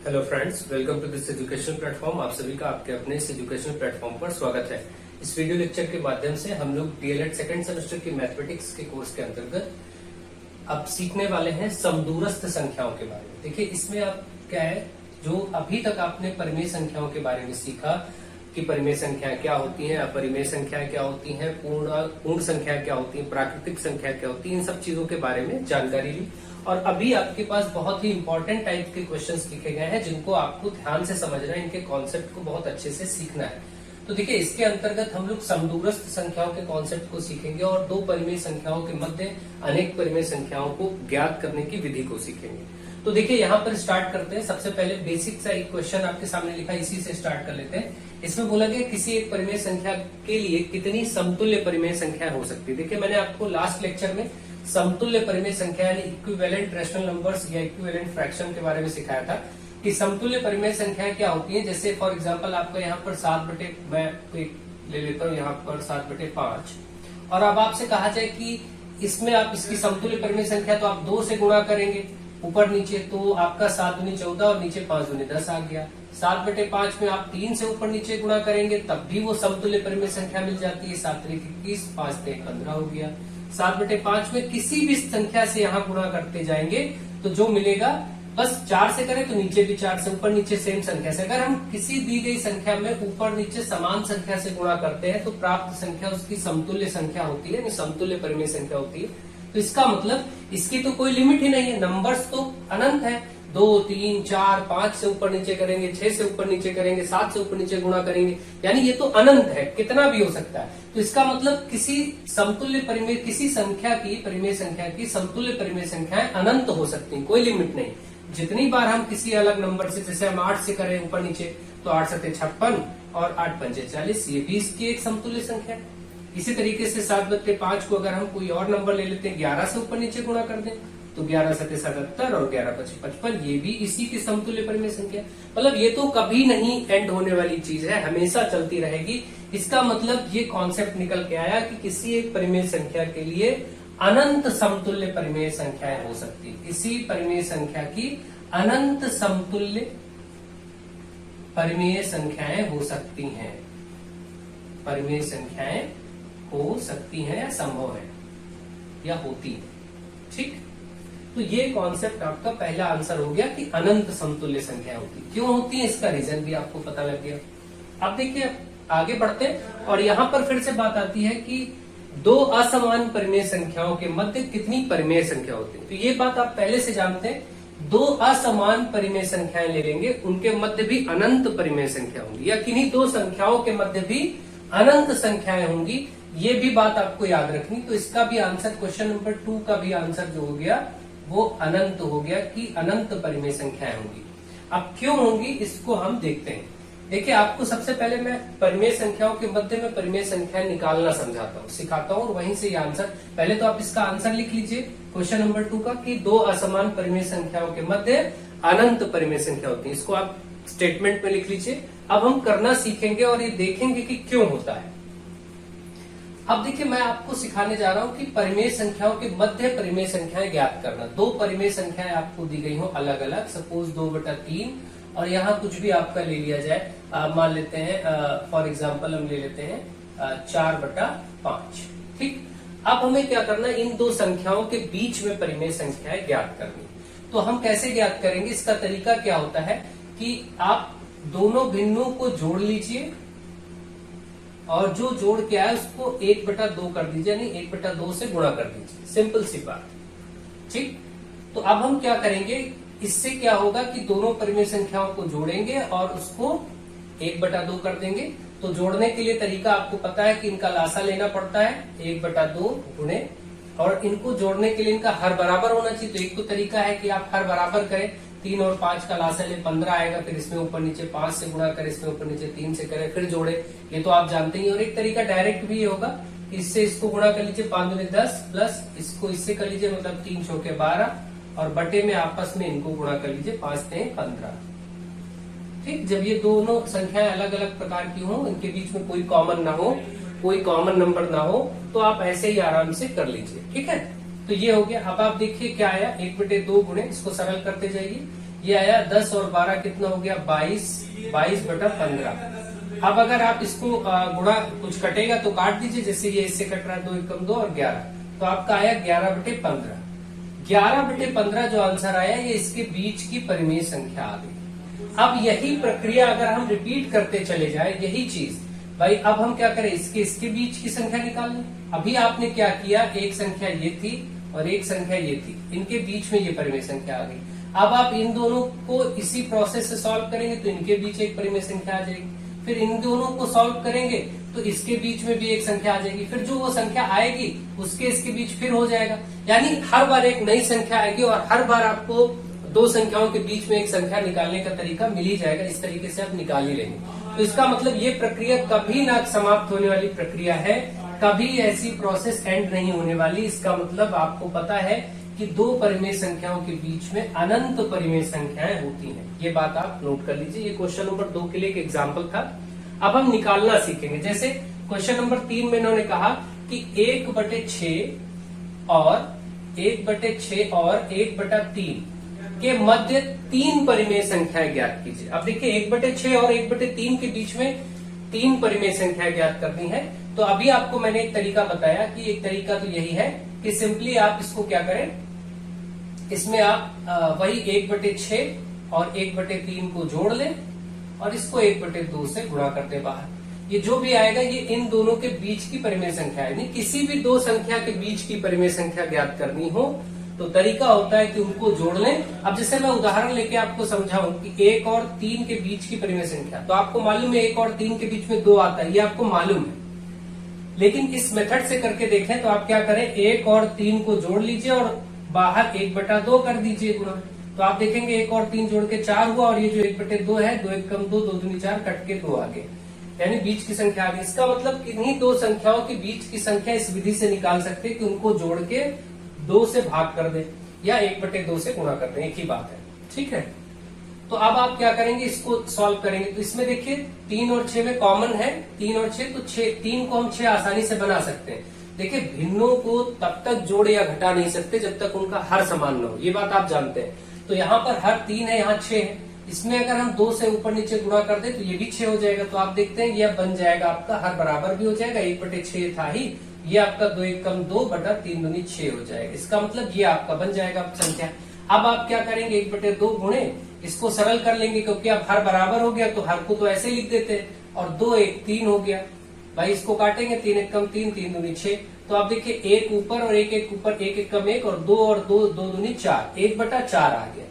Hello friends, welcome to this educational platform. आप सभी का आपके अपने इस एजुकेशनल प्लेटफॉर्म पर स्वागत है। इस वीडियो लेक्चर के माध्यम से हम लोग डीएलएड सेकंड सेमेस्टर की मैथमेटिक्स के कोर्स के अंतर्गत अब सीखने वाले हैं समदूरस्थ संख्याओं के बारे में। देखिए, इसमें आप क्या है, जो अभी तक आपने परिमेय संख्याओं के बारे में सीखा कि परिमेय संख्याएं क्या होती हैं, अपरिमेय संख्याएं क्या होती हैं, पूर्ण संख्या क्या होती है, प्राकृतिक संख्या क्या होती है, इन सब चीजों के बारे में जानकारी ली। और अभी आपके पास बहुत ही इंपॉर्टेंट टाइप के क्वेश्चंस लिखे गए हैं जिनको आपको ध्यान से समझना है, इनके कॉन्सेप्ट को बहुत अच्छे से सीखना है। तो देखिए, इसके अंतर्गत हम लोग समदूरस्थ संख्याओं के कॉन्सेप्ट को सीखेंगे और दो परिमेय संख्याओं के मध्य अनेक परिमेय संख्याओं को ज्ञात करने की विधि को सीखेंगे। तो देखिए, यहाँ पर स्टार्ट करते हैं। सबसे पहले बेसिक सा एक क्वेश्चन आपके सामने लिखा है, इसी से स्टार्ट कर लेते हैं। इसमें बोला गया किसी एक परिमेय संख्या के लिए कितनी समतुल्य परिमेय संख्या हो सकती है। देखिए, मैंने आपको लास्ट लेक्चर में समतुल्य परिमेय संख्या यानी इक्विवेलेंट रेशनल नंबर्स या इक्विवेलेंट फ्रैक्शन के बारे में सिखाया था कि समतुल्य परिमेय संख्याएं क्या होती है। जैसे फॉर एग्जांपल आपको यहाँ पर 7 मैं ले लेता हूँ यहाँ पर 7/5, और अब आपसे कहा जाए कि इसमें आप इसकी समतुल्य परिमेय संख्या तो आप 2 से गुणा करेंगे ऊपर नीचे, तो आपका 7 दूनी 14 और नीचे 5 दूनी 10 आ गया। 7/5 में आप 3 से ऊपर नीचे गुणा करेंगे तब भी वो समतुल्य परिमेय संख्या मिल जाती है। 7 3 21, 5 3 15 हो गया। 7/5 में किसी भी संख्या से यहाँ गुणा करते जाएंगे तो जो मिलेगा, बस 4 से करें तो नीचे भी 4 से, ऊपर नीचे सेम संख्या से। अगर हम किसी दी गई संख्या में ऊपर नीचे समान संख्या से गुणा करते हैं तो प्राप्त संख्या उसकी समतुल्य संख्या होती है, समतुल्य परिमेय संख्या होती है। तो इसका मतलब इसकी तो कोई लिमिट ही नहीं है, नंबर्स तो अनंत है। 2 3 4 5 से ऊपर नीचे करेंगे, 6 से ऊपर नीचे करेंगे, 7 से ऊपर नीचे गुणा करेंगे, यानी ये तो अनंत है, कितना भी हो सकता है। तो इसका मतलब किसी समतुल्य परिमेय, किसी संख्या की परिमेय संख्या की समतुल्य परिमेय संख्याएं अनंत हो सकती हैं, कोई लिमिट नहीं। जितनी बार हम किसी अलग नंबर से, जैसे हम 8 से करें ऊपर नीचे तो 8 7 56 और 8 5 40, ये भी इसकी एक समतुल्य संख्या है। इसी तरीके से 7/5 को अगर हम कोई और नंबर ले लेते हैं, 11 से ऊपर नीचे गुणा कर दें तो 11 7 77 और 11 5 55, ये भी इसी की समतुल्य परिमेय संख्या। मतलब ये तो कभी नहीं एंड होने वाली चीज है, हमेशा चलती रहेगी। इसका मतलब ये कॉन्सेप्ट निकल के आया कि किसी एक परिमेय संख्या के लिए अनंत समतुल्य परिमेय संख्याएं हो सकती है। किसी परिमेय संख्या की अनंत समतुल्य परिमेय संख्याएं हो सकती हैं, परिमेय संख्याएं हो सकती हैं या संभव है या होती है। ठीक, तो ये कॉन्सेप्ट आपका पहला आंसर हो गया कि अनंत समतुल्य संख्या होती है। क्यों होती है इसका रीजन भी आपको पता लग गया। अब देखिए, आगे बढ़ते हैं और यहां पर फिर से बात आती है कि दो असमान परिमेय संख्याओं के मध्य कितनी परिमेय संख्या होती है। तो ये बात आप पहले से जानते हैं। दो असमान परिमेय संख्याएं ले लेंगे, उनके मध्य भी अनंत परिमेय संख्या होंगी, या किन्हीं दो संख्याओं के मध्य भी अनंत संख्याएं होंगी, ये भी बात आपको याद रखनी। तो इसका भी आंसर, क्वेश्चन नंबर 2 का भी आंसर जो हो गया वो अनंत हो गया कि अनंत परिमेय संख्याएं होंगी। अब क्यों होंगी इसको हम देखते हैं। देखिए, आपको सबसे पहले मैं परिमेय संख्याओं के मध्य में परिमेय संख्याएं निकालना समझाता हूँ, सिखाता हूँ, और वहीं से ये आंसर, पहले तो आप इसका आंसर लिख लीजिए क्वेश्चन नंबर 2 का कि दो असमान परिमेय संख्याओं के मध्य अनंत परिमेय संख्या होती है। इसको आप स्टेटमेंट में लिख लीजिए। अब हम करना सीखेंगे और ये देखेंगे कि क्यों होता है। अब देखिए, मैं आपको सिखाने जा रहा हूं कि परिमेय संख्याओं के मध्य परिमेय संख्याएं ज्ञात करना। दो परिमेय संख्याएं आपको दी गई हो अलग अलग, सपोज 2/3 और यहाँ कुछ भी आपका ले लिया जाए, मान लेते हैं फॉर एग्जांपल हम ले लेते हैं 4/5। ठीक, अब हमें क्या करना है, इन दो संख्याओं के बीच में परिमेय संख्याएं ज्ञात करनी। तो हम कैसे ज्ञात करेंगे, इसका तरीका क्या होता है कि आप दोनों भिन्नों को जोड़ लीजिए और जो जोड़ के आए उसको 1/2 कर दीजिए, यानी 1/2 से गुणा कर दीजिए। सिंपल सी बात। ठीक, तो अब हम क्या करेंगे, इससे क्या होगा कि दोनों परिमेय संख्याओं को जोड़ेंगे और उसको 1/2 कर देंगे। तो जोड़ने के लिए तरीका आपको पता है कि इनका लासा लेना पड़ता है 1/2 गुणे, और इनको जोड़ने के लिए इनका हर बराबर होना चाहिए। तो एक तो तरीका है कि आप हर बराबर करें, 3 और 5 का लासा ले 15 आएगा, फिर इसमें ऊपर नीचे 5 से गुणा करें, इसमें ऊपर नीचे 3 से करें, फिर जोड़े, ये तो आप जानते ही। और एक तरीका डायरेक्ट भी होगा, इससे इसको गुणा कर लीजिए 5 दूनी 10 प्लस इसको इससे कर लीजिए, मतलब 3 चौके 12 और बटे में आपस में इनको गुणा कर लीजिए 5 3 15। ठीक, जब ये दोनों संख्याएं अलग अलग प्रकार की हो, इनके बीच में कोई कॉमन ना हो, कोई कॉमन नंबर ना हो, तो आप ऐसे ही आराम से कर लीजिए। ठीक है, तो ये हो गया। अब आप देखिए क्या आया, 1/2 गुणे, इसको सरल करते जाइए, ये आया 10 और 12 कितना हो गया 22, 22/15। अब अगर आप इसको गुणा, कुछ कटेगा तो काट दीजिए, जैसे ये इससे कट रहा है 2 एकम 2 और 11, तो आपका आया 11/15। 11/15 जो आंसर आया ये इसके बीच की परिमेय संख्या आ गई। अब यही प्रक्रिया अगर हम रिपीट करते चले जाए, यही चीज भाई, अब हम क्या करें, इसके बीच की संख्या निकाल लें। अभी आपने क्या किया, एक संख्या ये थी और एक संख्या ये थी, इनके बीच में ये परिमेय संख्या आ गई। अब आप इन दोनों को इसी प्रोसेस से सॉल्व करेंगे तो इनके बीच एक परिमेय संख्या आ जाएगी, फिर इन दोनों को सॉल्व करेंगे तो इसके बीच में भी एक संख्या आ जाएगी, फिर जो वो संख्या आएगी उसके इसके बीच फिर हो जाएगा। यानी हर बार एक नई संख्या आएगी और हर बार आपको दो संख्याओं के बीच में एक संख्या निकालने का तरीका मिल ही जाएगा। इस तरीके से आप निकाल ही लेंगे। तो इसका मतलब ये प्रक्रिया कभी ना समाप्त होने वाली प्रक्रिया है, कभी ऐसी प्रोसेस एंड नहीं होने वाली। इसका मतलब आपको पता है कि दो परिमेय संख्याओं के बीच में अनंत परिमेय संख्याएं होती हैं। ये बात आप नोट कर लीजिए। ये क्वेश्चन नंबर 2 के लिए एक एग्जाम्पल था। अब हम निकालना सीखेंगे। जैसे क्वेश्चन नंबर 3 में इन्होंने कहा कि 1/6 और 1/3 के मध्य 3 परिमेय संख्याएं ज्ञात कीजिए। अब देखिए 1/6 और 1/3 के बीच में 3 परिमेय संख्याएं ज्ञात करनी है। तो अभी आपको मैंने एक तरीका बताया कि एक तरीका तो यही है कि सिंपली आप इसको क्या करें, इसमें आप वही 1/6 और 1/3 को जोड़ लें और इसको 1/2 से गुणा कर दे बाहर। ये जो भी आएगा ये इन दोनों के बीच की परिमेय संख्या है। किसी भी दो संख्या के बीच की परिमेय संख्या ज्ञात करनी हो तो तरीका होता है कि उनको जोड़ लें। अब जैसे मैं उदाहरण लेके आपको समझाऊं कि 1 और 3 के बीच की परिमेय संख्या, तो आपको मालूम है 1 और 3 के बीच में 2 आता है, ये आपको मालूम है। लेकिन इस मेथड से करके देखें तो आप क्या करें, 1 और 3 को जोड़ लीजिए और बाहर 1/2 कर दीजिए गुणा। तो आप देखेंगे 1 और 3 जोड़ के 4 हुआ और ये जो 1/2 है, 2 एकम 2, 2 दूनी 4, कट के 2 आ गए, यानी बीच की संख्या आ गई। इसका मतलब किन्हीं दो संख्याओं के बीच की संख्या इस विधि से निकाल सकते हैं कि उनको जोड़ के 2 से भाग कर दे या 1/2 से गुणा कर दे, एक ही बात है। ठीक है, तो अब आप क्या करेंगे, इसको सॉल्व करेंगे। तो इसमें देखिए 3 और 6 में कॉमन है, 3 और 6, तो 3 को हम 6 आसानी से बना सकते हैं। देखिए भिन्नों को तब तक जोड़ या घटा नहीं सकते जब तक उनका हर समान न हो, ये बात आप जानते हैं। तो यहाँ पर हर 3 है, यहाँ 6 है। इसमें अगर हम 2 से ऊपर नीचे गुणा कर दे तो ये भी 6 हो जाएगा। तो आप देखते हैं ये बन जाएगा आपका, हर बराबर भी हो जाएगा, 1/6 था ही, ये आपका 2 एकम 2 बटा 3 दूनी 6 हो जाएगा। इसका मतलब ये आपका बन जाएगा संख्या। अब आप क्या करेंगे, 1/2 गुणे, इसको सरल कर लेंगे क्योंकि अब हर बराबर हो गया तो हर को तो ऐसे लिख देते हैं, और 2 1 3 हो गया भाई। इसको काटेंगे, 3 एकम 3, 3 दूनी 6। तो आप देखिए 1 ऊपर और 1 1 ऊपर, 1 एकम 1 और 2 और 2, 2 दूनी 4, 1/4 आ गया।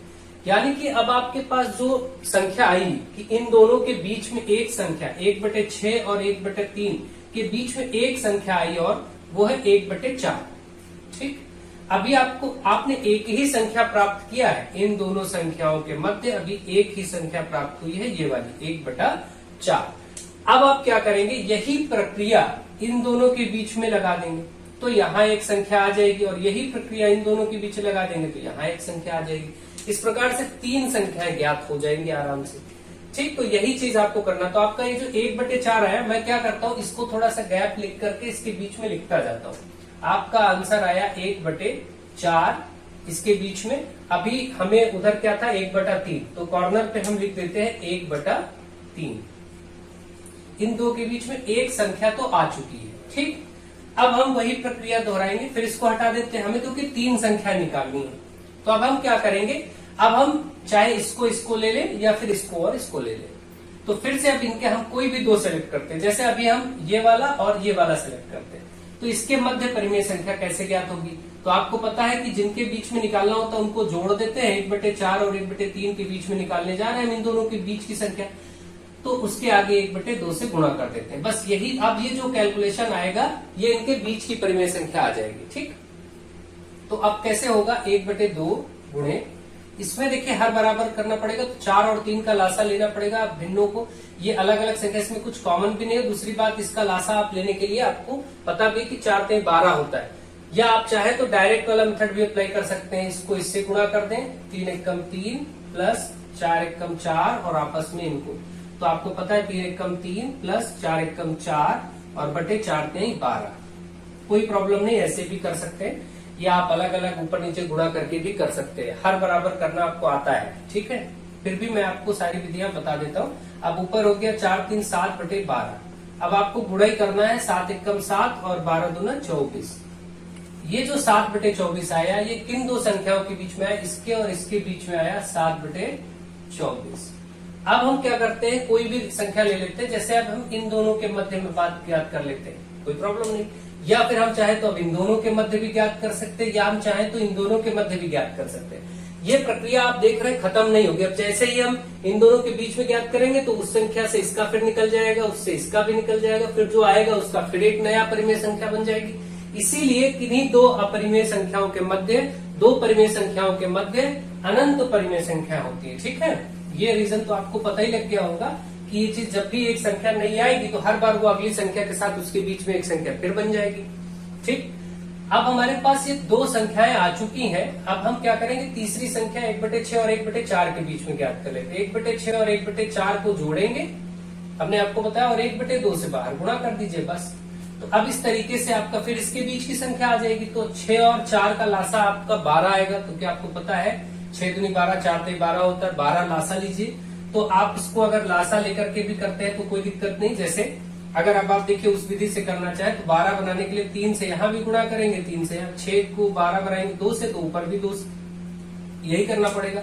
यानी कि अब आपके पास जो संख्या आई कि इन दोनों के बीच में एक संख्या, 1/6 और 1/3 के बीच में एक संख्या आई और वो है 1/4। ठीक, अभी आपने एक ही संख्या प्राप्त किया है, इन दोनों संख्याओं के मध्य अभी एक ही संख्या प्राप्त हुई है, ये वाली 1/4। अब आप क्या करेंगे, यही प्रक्रिया इन दोनों के बीच में लगा देंगे तो यहाँ एक संख्या आ जाएगी, और यही प्रक्रिया इन दोनों के बीच लगा देंगे तो यहाँ एक संख्या आ जाएगी। इस प्रकार से 3 संख्याएं ज्ञात हो जाएंगी आराम से। ठीक, तो यही चीज आपको करना। तो आपका ये जो 1/4 आया, मैं क्या करता हूँ, इसको थोड़ा सा गैप लिख करके इसके बीच में लिखता जाता हूँ। आपका आंसर आया 1/4, इसके बीच में अभी हमें उधर क्या था 1/3, तो कॉर्नर पे हम लिख देते हैं 1/3। इन दो के बीच में एक संख्या तो आ चुकी है। ठीक, अब हम वही प्रक्रिया दोहराएंगे, फिर इसको हटा देते हैं, हमें क्योंकि 3 संख्या निकालनी है। तो अब हम क्या करेंगे, अब हम चाहे इसको ले लें या फिर इसको और इसको ले लें। तो फिर से अब इनके हम कोई भी 2 सेलेक्ट करते हैं, जैसे अभी हम ये वाला और ये वाला सेलेक्ट करते हैं। तो इसके मध्य परिमेय संख्या कैसे ज्ञात होगी, तो आपको पता है कि जिनके बीच में निकालना होता है उनको जोड़ देते हैं। 1/4 और 1/3 के बीच में निकालने जा रहे हैं हम इन दोनों के बीच की संख्या, तो उसके आगे 1/2 से गुणा कर देते हैं, बस यही। अब ये जो कैलकुलेशन आएगा ये इनके बीच की परिमेय संख्या आ जाएगी। ठीक, तो अब कैसे होगा, 1/2 गुणे, इसमें देखिए हर बराबर करना पड़ेगा तो 4 और 3 का लासा लेना पड़ेगा भिन्नों को। ये अलग अलग संख्या, इसमें कुछ कॉमन भी नहीं है। दूसरी बात, इसका लासा आप लेने के लिए आपको पता भी कि 4 3 12 होता है, या आप चाहे तो डायरेक्ट वाला मेथड भी अप्लाई कर सकते हैं। इसको इससे गुणा कर दें, 3 एकम 3 प्लस 4 एकम 4 और आपस में इनको, तो आपको पता है 3 एकम 3 प्लस 4 एकम 4 और बटे 4 3 12। कोई प्रॉब्लम नहीं, ऐसे भी कर सकते हैं, या आप अलग अलग ऊपर नीचे गुणा करके भी कर सकते हैं। हर बराबर करना आपको आता है, ठीक है। फिर भी मैं आपको सारी विधियां बता देता हूँ। अब ऊपर हो गया 4 3 7/12। अब आपको गुणाई करना है 7 एकम 7 और 12 दूना 24। ये जो 7/24 आया ये किन दो संख्याओं के बीच में आया, इसके और इसके बीच में आया 7/24। अब हम क्या करते हैं, कोई भी संख्या ले लेते हैं, जैसे अब हम इन दोनों के मध्य में बात ज्ञात कर लेते हैं, कोई प्रॉब्लम नहीं। या फिर हम चाहे तो अब इन दोनों के मध्य भी ज्ञात कर सकते हैं, या हम चाहे तो इन दोनों के मध्य भी ज्ञात कर सकते हैं। ये प्रक्रिया आप देख रहे हैं खत्म नहीं होगी। अब जैसे ही हम इन दोनों के बीच में ज्ञात करेंगे तो उस संख्या से इसका फिर निकल जाएगा, उससे इसका भी निकल जाएगा, फिर जो आएगा उसका फिर एक नया परिमेय संख्या बन जाएगी। इसीलिए किन्हीं दो अपरिमेय संख्याओं के मध्य, दो परिमेय संख्याओं के मध्य अनंत परिमेय संख्या होती है, ठीक है। ये रीजन तो आपको पता ही लग गया होगा कि ये चीज जब भी एक संख्या नहीं आएगी तो हर बार वो अगली संख्या के साथ उसके बीच में एक संख्या फिर बन जाएगी, ठीक। अब हमारे पास ये दो संख्याएं आ चुकी हैं। अब हम क्या करेंगे, तीसरी संख्या 1/6 और 1/4 के बीच में ज्ञात कर लेते हैं। 1/6 और 1/4 को जोड़ेंगे, हमने आपको बताया, और 1/2 से बाहर गुणा कर दीजिए बस। तो अब इस तरीके से आपका फिर इसके बीच की संख्या आ जाएगी। तो 6 और 4 का लासा आपका 12 आएगा। तो क्या आपको पता है 6 दूनी 12, 4 ते 12 होता है, 12 लासा लीजिए। तो आप इसको अगर लासा लेकर के भी करते हैं तो कोई दिक्कत नहीं। जैसे अगर अब आप देखिए उस विधि से करना चाहे तो 12 बनाने के लिए 3 से यहाँ भी गुणा करेंगे, 3 से यहाँ, 6 को 12 बनाएंगे 2 से, तो ऊपर भी 2 से, यही करना पड़ेगा।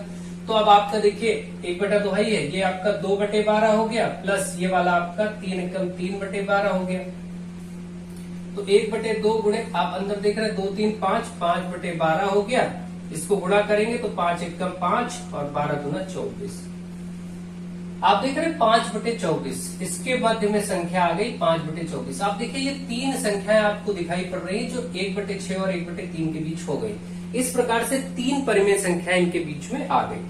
तो अब आपका देखिए 1/2 है, ये आपका 2/12 हो गया, प्लस ये वाला आपका 3 एकम 3/12 हो गया। तो 1/2 गुणे, आप अंदर देख रहे हैं 2 3 5, 5/12 हो गया। इसको गुणा करेंगे तो 5 एकम 5 और 12 दूना 24। आप देख रहे हैं 5/24, इसके मध्य में संख्या आ गई 5/24। आप देखिए ये तीन संख्याएं आपको दिखाई पड़ रही है जो 1/6 और 1/3 के बीच हो गई। इस प्रकार से तीन परिमेय संख्याएं इनके बीच में आ गई।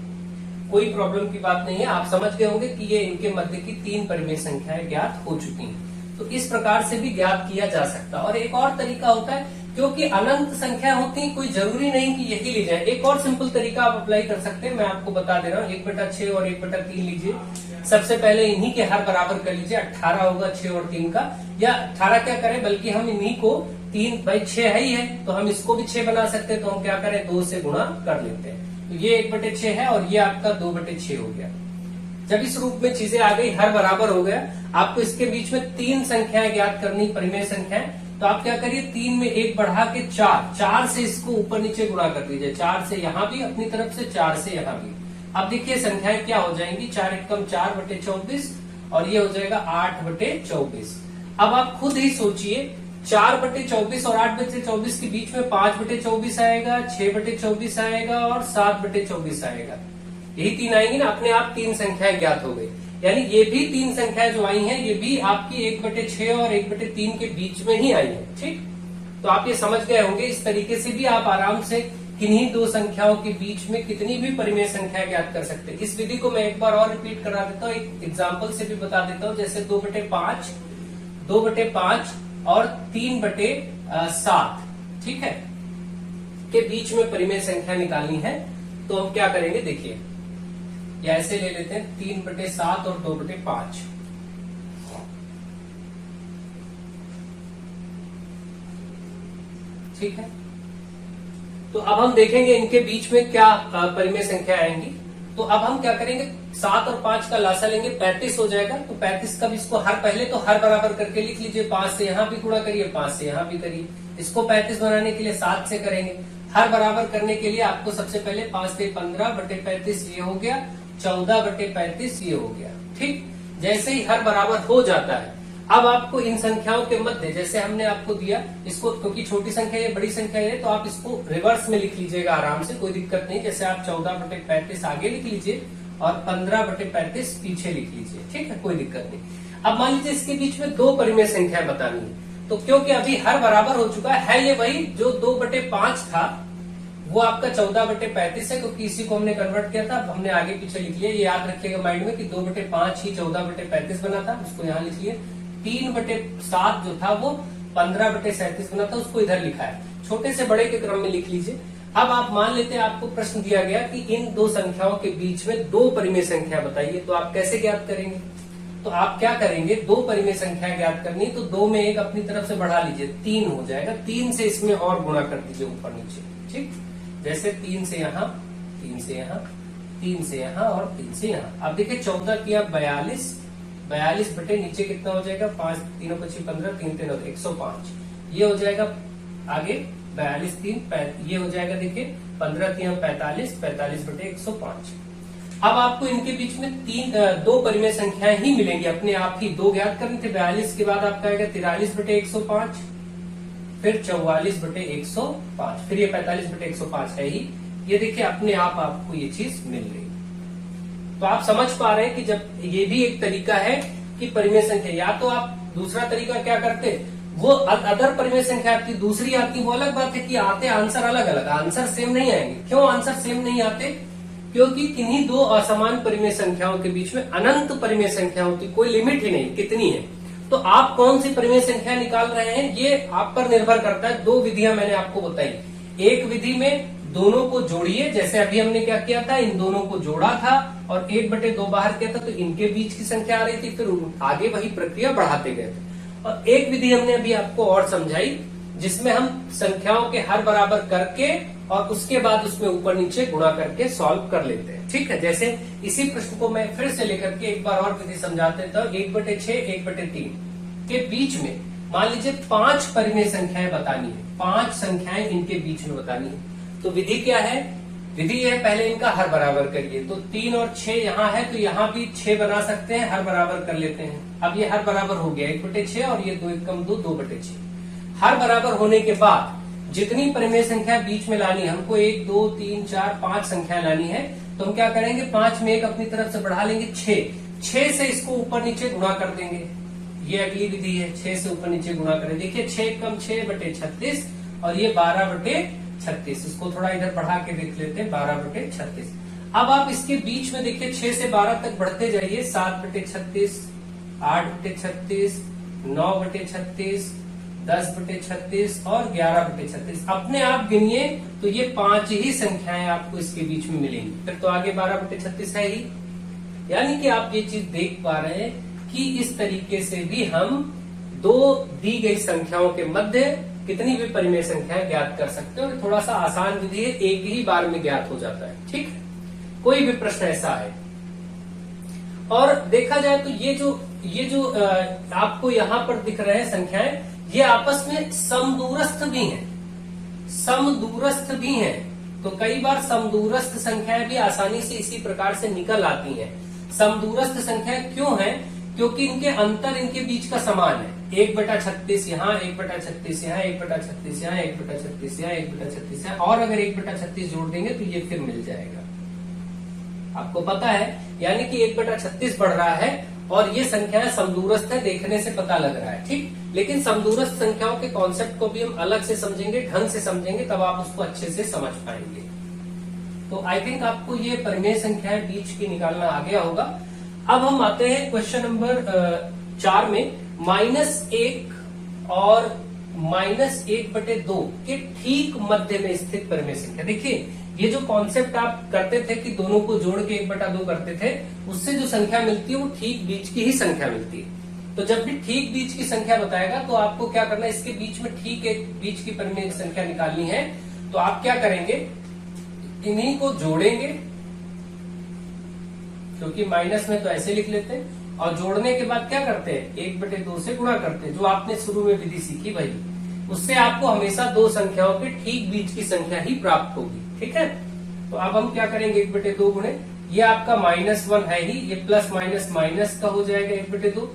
कोई प्रॉब्लम की बात नहीं है, आप समझ गए होंगे कि ये इनके मध्य की तीन परिमेय संख्याएं ज्ञात हो चुकी हैं। तो इस प्रकार से भी ज्ञात किया जा सकता है। और एक और तरीका होता है, क्योंकि अनंत संख्या होती है, कोई जरूरी नहीं कि यही ली जाए। एक और सिंपल तरीका आप अप्लाई कर सकते हैं, मैं आपको बता दे रहा हूँ। 1/6 और 1/3 लीजिए। सबसे पहले इन्हीं के हर बराबर कर लीजिए, 18 होगा 6 और 3 का। या 18 क्या करें, बल्कि हम इन्हीं को 3/6 है ही है, तो हम इसको भी 6 बना सकते हैं। तो हम क्या करें, 2 से गुणा कर लेते हैं। तो ये 1/6 है और ये आपका 2/6 हो गया। जब इस रूप में चीजें आ गई, हर बराबर हो गया, आपको इसके बीच में तीन संख्याएं ज्ञात करनी, परिमेय संख्याएं। तो आप क्या करिए, 3 में 1 बढ़ा के 4, 4 से इसको ऊपर नीचे गुणा कर दीजिए। 4 से यहां भी अपनी तरफ से, 4 से यहां भी। अब देखिए संख्याएं क्या हो जाएंगी, 4 एकम 4/24 और ये हो जाएगा 8/24। अब आप खुद ही सोचिए, 4/24 और 8/24 के बीच में 5/24 आएगा, 6/24 आएगा और 7/24 आएगा। यही तीन आएंगी ना, अपने आप तीन संख्याएं ज्ञात हो गई। यानी ये भी तीन संख्याएं जो आई हैं, ये भी आपकी 1/6 और 1/3 के बीच में ही आई है, ठीक। तो आप ये समझ गए होंगे। इस तरीके से भी आप आराम से किन्हीं दो संख्याओं के बीच में कितनी भी परिमेय संख्या ज्ञात कर सकते हैं। इस विधि को मैं एक बार और रिपीट करा देता हूँ, एक एग्जाम्पल से भी बता देता हूँ। जैसे 2/5, 2/5 और 3/7, ठीक है, के बीच में परिमेय संख्या निकालनी है। तो हम क्या करेंगे, देखिए, या ऐसे ले लेते हैं 3/7 और 2/5। ठीक है, तो अब हम देखेंगे इनके बीच में क्या परिमेय संख्या आएंगी। तो अब हम क्या करेंगे, 7 और 5 का लासा लेंगे, 35 हो जाएगा। तो 35 का भी इसको पहले तो हर बराबर करके लिख लीजिए। 5 से यहां भी गुणा करिए, 5 से यहां भी करिए। इसको 35 बनाने के लिए 7 से करेंगे। हर बराबर करने के लिए आपको सबसे पहले 5 से 15/35 ये हो गया, 14/35 ये हो गया, ठीक। जैसे ही हर बराबर हो जाता है, अब आपको इन संख्याओं के मध्य, जैसे हमने आपको दिया, इसको क्योंकि छोटी संख्या है, बड़ी संख्या है, तो आप इसको रिवर्स में लिख लीजिएगा आराम से, कोई दिक्कत नहीं। जैसे आप 14/35 आगे लिख लीजिए और 15/35 पीछे लिख लीजिए, ठीक है, कोई दिक्कत नहीं। अब मान लीजिए इसके बीच में दो परिमेय संख्या बतानी है। तो क्योंकि अभी हर बराबर हो चुका है, ये वही जो 2/5 था वो आपका 14/35 है, क्योंकि इसी को हमने कन्वर्ट किया था। हमने आगे पीछे लिख लिया, ये याद रखिएगा माइंड में कि 2/5 ही 14/35 बना था, उसको यहाँ लिख लिए। 3/7 जो था वो 15/37 बना था, उसको इधर लिखा है। छोटे से बड़े के क्रम में लिख लीजिए। अब आप मान लेते हैं आपको प्रश्न दिया गया कि इन दो संख्याओं के बीच में दो परिमेय संख्या बताइए, तो आप कैसे ज्ञात करेंगे। तो आप क्या करेंगे, दो परिमेय संख्या ज्ञात करनी, तो दो में एक अपनी तरफ से बढ़ा लीजिए, 3 हो जाएगा, 3 से इसमें और गुणा कर दीजिए ऊपर नीचे, ठीक। जैसे 3 से यहाँ, 3 से यहाँ, 3 से यहाँ और 3 से यहाँ। अब देखिए 14 किया 42, 42 बटे नीचे कितना हो जाएगा, 5 3 25 15, 3 3 105, ये हो जाएगा। आगे 42 3 ये हो जाएगा, देखिए 15 3 45, 45 बटे 105। अब आपको इनके बीच में दो परिमेय संख्याएं ही मिलेंगी अपने आप ही, दो ज्ञात करने थे। 42 के बाद आपका आएगा 43 बटे 105, फिर 44 बटे 105, फिर ये 45 बटे 105 है ही। ये देखिए अपने आप आपको ये चीज मिल रही। तो आप समझ पा रहे हैं कि जब ये भी एक तरीका है कि परिमेय संख्या, या तो आप दूसरा तरीका क्या करते, वो अदर परिमेय संख्या आपकी दूसरी आती, वो अलग बात है कि आते आंसर अलग अलग, आंसर सेम नहीं आएंगे। क्यों आंसर सेम नहीं आते, क्योंकि किन्हीं दो असमान परिमेय संख्याओं के बीच में अनंत परिमेय संख्या होती, कोई लिमिट ही नहीं, कितनी है। तो आप कौन सी परिमेय संख्या निकाल रहे हैं ये आप पर निर्भर करता है। दो विधियां मैंने आपको बताई, एक विधि में दोनों को जोड़िए, जैसे अभी हमने क्या किया था, इन दोनों को जोड़ा था और 1/2 बाहर किया था, तो इनके बीच की संख्या आ रही थी, फिर आगे वही प्रक्रिया बढ़ाते गए थे। और एक विधि हमने अभी आपको और समझाई, जिसमें हम संख्याओं के हर बराबर करके और उसके बाद उसमें ऊपर नीचे गुणा करके सॉल्व कर लेते हैं, ठीक है। जैसे इसी प्रश्न को मैं फिर से लेकर के एक बार और विधि समझाते हैं। तो 1/6 1/3 के बीच में मान लीजिए 5 परिमेय संख्याएं बतानी है, 5 संख्याएं इनके बीच में बतानी है। तो विधि क्या है, विधि है पहले इनका हर बराबर करिए। तो 3 और 6 यहाँ है, तो यहाँ भी 6 बना सकते हैं, हर बराबर कर लेते हैं। अब ये हर बराबर हो गया 1/6 और ये 2 1 2 2/6। हर बराबर होने के बाद जितनी परिमेय संख्या बीच में लानी है, हमको 1 2 3 4 5 संख्या लानी है, तो हम क्या करेंगे, 5 में एक अपनी तरफ से बढ़ा लेंगे, 6 से इसको ऊपर नीचे गुणा कर देंगे। ये अगली विधि है, 6 से ऊपर नीचे गुणा करें। देखिए 6 कम 6/36 और ये 12/36। इसको थोड़ा इधर बढ़ा के देख लेते हैं, 12/36। अब आप इसके बीच में देखिए 6 से 12 तक बढ़ते जाइए, 7/36, 8/36, 9/36, 10/36 और 11/36। अपने आप गिनिए तो ये 5 ही संख्याएं आपको इसके बीच में मिलेंगी, फिर तो आगे 12/36 है ही। यानी कि आप ये चीज देख पा रहे हैं कि इस तरीके से भी हम दो दी गई संख्याओं के मध्य कितनी भी परिमेय संख्याएं ज्ञात कर सकते हैं। और थोड़ा सा आसान विधि है, एक ही बार में ज्ञात हो जाता है, ठीक है। कोई भी प्रश्न ऐसा है। और देखा जाए तो ये जो आपको यहाँ पर दिख रहे हैं संख्याएं, ये आपस में समदूरस्थ भी हैं, समदूरस्थ भी हैं। तो कई बार समदूरस्थ संख्याएं भी आसानी से इसी प्रकार से निकल आती हैं। समदूरस्थ संख्याएं क्यों हैं, क्योंकि इनके अंतर इनके बीच का समान है। 1/36 यहाँ, 1/36 यहाँ, 1/36 यहाँ, 1/36 यहाँ, 1/36 यहाँ, और अगर 1/36 जोड़ देंगे तो ये फिर मिल जाएगा। आपको पता है, यानी कि 1/36 बढ़ रहा है और ये संख्याएं समदूरस्थ है, देखने से पता लग रहा है, ठीक। लेकिन समदूरस्थ संख्याओं के कॉन्सेप्ट को भी हम अलग से समझेंगे, ढंग से समझेंगे, तब आप उसको अच्छे से समझ पाएंगे। तो आई थिंक आपको ये परिमेय संख्याएं बीच की निकालना आ गया होगा। अब हम आते हैं क्वेश्चन नंबर 4 में, -1 और -1/2 के ठीक मध्य में स्थित परिमेय संख्या। देखिए ये जो कॉन्सेप्ट आप करते थे कि दोनों को जोड़ के 1/2 करते थे, उससे जो संख्या मिलती है वो ठीक बीच की ही संख्या मिलती है। तो जब भी ठीक बीच की संख्या बताएगा तो आपको क्या करना है, इसके बीच में ठीक एक बीच की परिमेय संख्या निकालनी है। तो आप क्या करेंगे, इन्हीं को जोड़ेंगे, क्योंकि माइनस में तो ऐसे लिख लेते हैं, और जोड़ने के बाद क्या करते हैं, 1/2 से गुणा करते हैं, जो आपने शुरू में विधि सीखी भाई। उससे आपको हमेशा दो संख्याओं के ठीक बीच की संख्या ही प्राप्त होगी, ठीक है। तो अब हम क्या करेंगे, 1/2 गुणे, ये आपका -1 है ही, ये प्लस माइनस माइनस का हो जाएगा 1/2।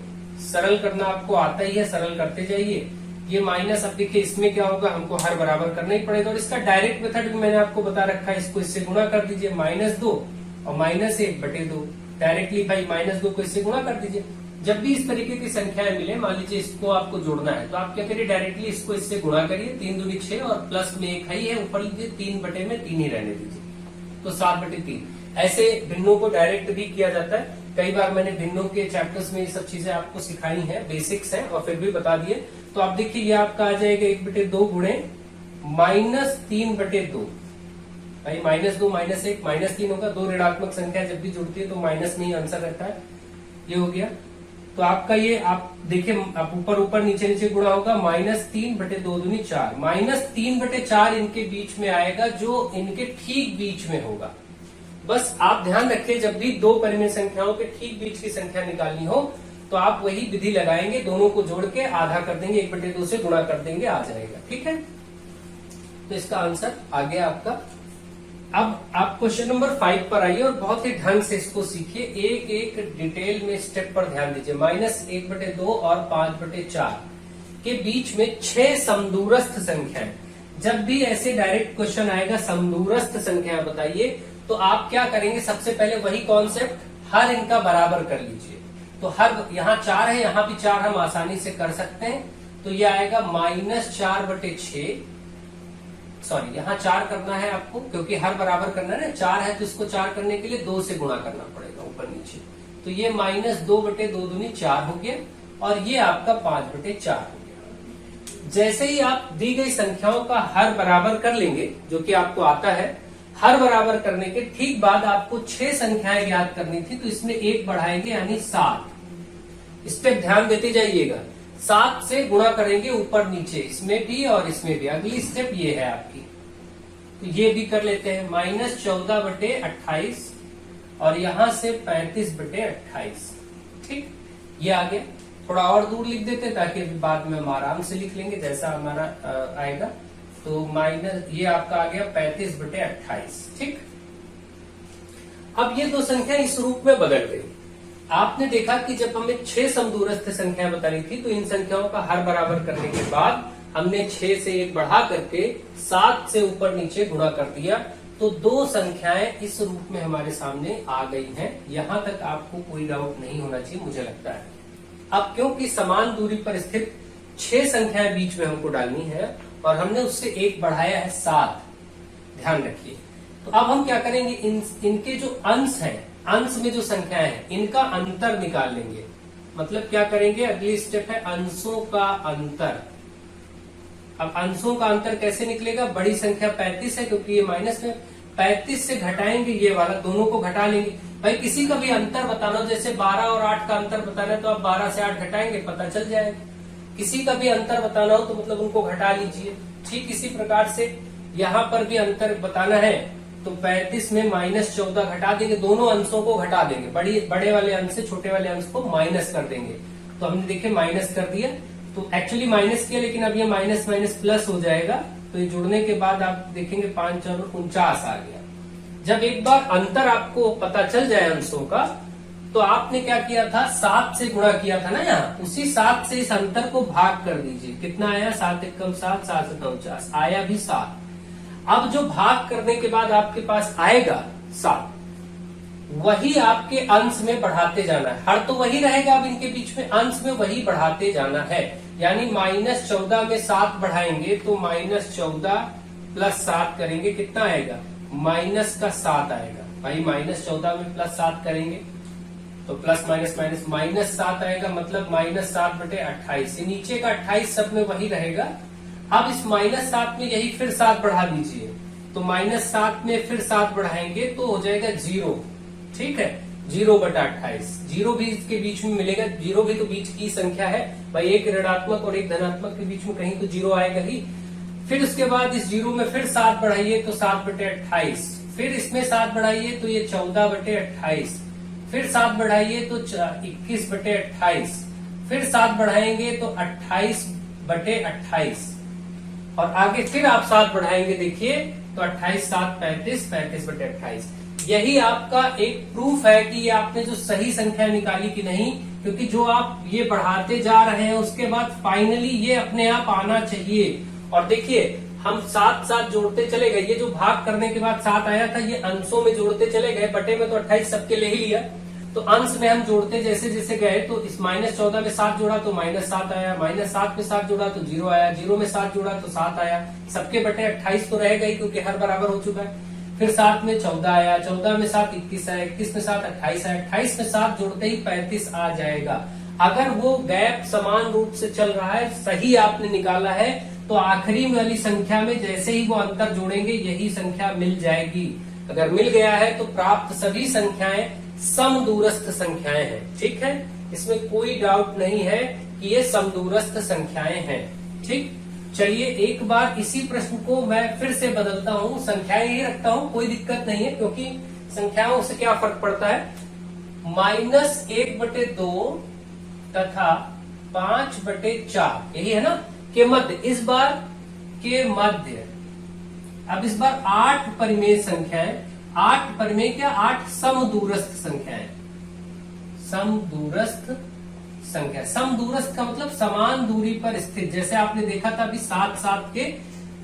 सरल करना आपको आता ही है, सरल करते जाइए। ये माइनस, अब देखिए इसमें क्या होगा, हमको हर बराबर करना ही पड़ेगा। और इसका डायरेक्ट मेथड भी मैंने आपको बता रखा है, इसको इससे गुणा कर दीजिए, -2 और -1/2। डायरेक्टली भाई -2 को इससे गुणा कर दीजिए। जब भी इस तरीके की संख्याएं मिले, मान लीजिए इसको आपको जोड़ना है, तो आप क्या करिए, डायरेक्टली इसको इससे गुणा करिए, 3 दूनी 6 और प्लस में 1 है, ऊपर लीजिए 3/3 ही रहने दीजिए, तो 7/3। ऐसे भिन्नों को डायरेक्ट भी किया जाता है। कई बार मैंने भिन्नों के चैप्टर्स में ये सब चीजें आपको सिखाई हैं, बेसिक्स हैं, और फिर भी बता दिए। तो आप देखिए ये आपका आ जाएगा 1/2 गुणे -3/2। भाई -2 -1 -3 होगा, दो ऋणात्मक संख्या जब भी जुड़ती है तो माइनस में ही आंसर रहता है। ये हो गया। तो आपका ये आप देखिए, आप ऊपर ऊपर नीचे नीचे गुणा होगा, -3/2 × 4, -3/4 इनके बीच में आएगा, जो इनके ठीक बीच में होगा। बस आप ध्यान रखिए, जब भी दो परिमेय संख्याओं के ठीक बीच की संख्या निकालनी हो तो आप वही विधि लगाएंगे, दोनों को जोड़ के आधा कर देंगे, 1/2 से गुणा कर देंगे, आ जाएगा। ठीक है, तो इसका आंसर आ गया आपका। अब आप क्वेश्चन नंबर 5 पर आइए और बहुत ही ढंग से इसको सीखिए, एक एक डिटेल में स्टेप पर ध्यान दीजिए। -1/2 और 5/4 के बीच में 6 समदूरस्थ संख्याएं। जब भी ऐसे डायरेक्ट क्वेश्चन आएगा समदूरस्थ संख्या बताइए, तो आप क्या करेंगे, सबसे पहले वही कॉन्सेप्ट, हर इनका बराबर कर लीजिए। तो हर, यहाँ 4 है, यहाँ भी 4 हम आसानी से कर सकते हैं, तो ये आएगा -4/6। सॉरी, यहाँ 4 करना है आपको, क्योंकि हर बराबर करना है ना, 4 है तो इसको 4 करने के लिए 2 से गुणा करना पड़ेगा ऊपर नीचे। तो ये -2/2 दूनी 4 हो गया, और ये आपका 5/4 हो गया। जैसे ही आप दी गई संख्याओं का हर बराबर कर लेंगे, जो कि आपको आता है, हर बराबर करने के ठीक बाद आपको 6 संख्याएं याद करनी थी, तो इसमें 1 बढ़ाएंगे यानी 7। इस पे ध्यान देते जाइएगा, 7 से गुणा करेंगे ऊपर नीचे, इसमें भी और इसमें भी। अगली स्टेप ये है आपकी, तो ये भी कर लेते हैं, -14/28 और यहां से 35/28। ठीक, ये आ गया। थोड़ा और दूर लिख देते हैं ताकि बाद में हम आराम से लिख लेंगे जैसा हमारा आएगा। तो माइनस, ये आपका आ गया 35/28। ठीक, अब ये दो संख्या इस रूप में बदल गई। आपने देखा कि जब हमें 6 समदूरस्थ संख्या बतानी थी, तो इन संख्याओं का हर बराबर करने के बाद हमने 6 से 1 बढ़ा करके 7 से ऊपर नीचे गुणा कर दिया, तो 2 संख्याएं इस रूप में हमारे सामने आ गई हैं। यहां तक आपको कोई डाउट नहीं होना चाहिए, मुझे लगता है। अब क्योंकि समान दूरी पर स्थित 6 संख्याएं बीच में हमको डालनी है और हमने उससे 1 बढ़ाया है 7, ध्यान रखिए। तो अब हम क्या करेंगे, इनके जो अंश हैं, अंश में जो संख्याएं हैं, इनका अंतर निकाल लेंगे। मतलब क्या करेंगे, अगली स्टेप है अंशों का अंतर। अब अंशों का अंतर कैसे निकलेगा, बड़ी संख्या 35 है, क्योंकि ये माइनस में, 35 से घटाएंगे ये वाला, दोनों को घटा लेंगे। भाई किसी का भी अंतर बताना हो, जैसे 12 और 8 का अंतर बताना है, तो आप 12 से 8 घटाएंगे, पता चल जाएगा। किसी का भी अंतर बताना हो तो मतलब उनको घटा लीजिए। ठीक इसी प्रकार से यहाँ पर भी अंतर बताना है, तो 35 में -14 घटा देंगे, दोनों अंशों को घटा देंगे, बड़े वाले अंश से छोटे वाले अंश को माइनस कर देंगे। तो हमने देखे माइनस कर दिया, तो एक्चुअली माइनस किया, लेकिन अब ये माइनस माइनस प्लस हो जाएगा। तो ये जुड़ने के बाद आप देखेंगे 5 और 49 आ गया। जब एक बार अंतर आपको पता चल जाए अंशों का, तो आपने क्या किया था, 7 से गुणा किया था ना, यहाँ उसी 7 से इस अंतर को भाग कर दीजिए। कितना आया, 7 एकम 7, 7 से 49 आया भी 7। अब जो भाग करने के बाद आपके पास आएगा 7, वही आपके अंश में बढ़ाते जाना है। हर तो वही रहेगा, अब इनके बीच में अंश में वही बढ़ाते जाना है। यानी -14 में 7 बढ़ाएंगे तो -14 + 7 करेंगे, कितना आएगा, -7 आएगा। भाई -14 में +7 करेंगे तो प्लस माइनस माइनस -7 आएगा, मतलब -7/28। नीचे का 28 सब में वही रहेगा। अब इस -7 में यही फिर 7 बढ़ा दीजिए, तो -7 में फिर 7 बढ़ाएंगे तो हो जाएगा 0। ठीक है, 0/28। 0 भी इसके बीच में मिलेगा, 0 भी तो बीच की संख्या है भाई, एक ऋणात्मक और एक धनात्मक के बीच में कहीं तो 0 आएगा ही। फिर उसके बाद इस 0 में फिर 7 बढ़ाइए तो 7/28, फिर इसमें 7 बढ़ाइए तो ये 14/28, फिर 7 बढ़ाइए तो 21/28, फिर 7 बढ़ाएंगे तो 28/28, और आगे फिर आप 7 बढ़ाएंगे, देखिए तो 28 7 35, 35/28। यही आपका एक प्रूफ है कि ये आपने जो सही संख्या निकाली कि नहीं, क्योंकि जो आप ये बढ़ाते जा रहे हैं उसके बाद फाइनली ये अपने आप आना चाहिए। और देखिए हम 7 7 जोड़ते चले गए, ये जो भाग करने के बाद 7 आया था, ये अंशों में जोड़ते चले गए, बटे में तो 28 सबके ले ही लिया, तो अंश में हम जोड़ते जैसे जैसे गए, तो इस -14 में 7 जोड़ा तो -7 आया, -7 में 7 जोड़ा तो 0 आया, 0 में 7 जोड़ा तो 7 आया, सबके बटे 28 तो रहेगा ही क्योंकि हर बराबर हो चुका है। फिर 7 में 14 आया, 14 में 7 21 आया, 21 में 7 28 आया, 28 में 7 जोड़ते ही 35 आ जाएगा। अगर वो गैप समान रूप से चल रहा है, सही आपने निकाला है, तो आखिरी वाली संख्या में जैसे ही वो अंतर जोड़ेंगे यही संख्या मिल जाएगी। अगर मिल गया है तो प्राप्त सभी संख्याएं समदूरस्थ संख्याएं हैं। ठीक है, इसमें कोई डाउट नहीं है कि ये समदूरस्थ संख्याएं हैं। ठीक, चलिए एक बार इसी प्रश्न को मैं फिर से बदलता हूं, संख्याएं ही रखता हूं, कोई दिक्कत नहीं है, क्योंकि संख्याओं से क्या फर्क पड़ता है। -1/2 तथा 5/4 यही है ना के मध्य, इस बार के मध्य। अब इस बार 8 परिमेय संख्याएं, 8 परिमेय क्या, 8 समदूरस्थ संख्याएं। समदूरस्थ संख्या, समदूरस्थ का मतलब समान दूरी पर स्थित। जैसे आपने देखा था अभी 7-7 के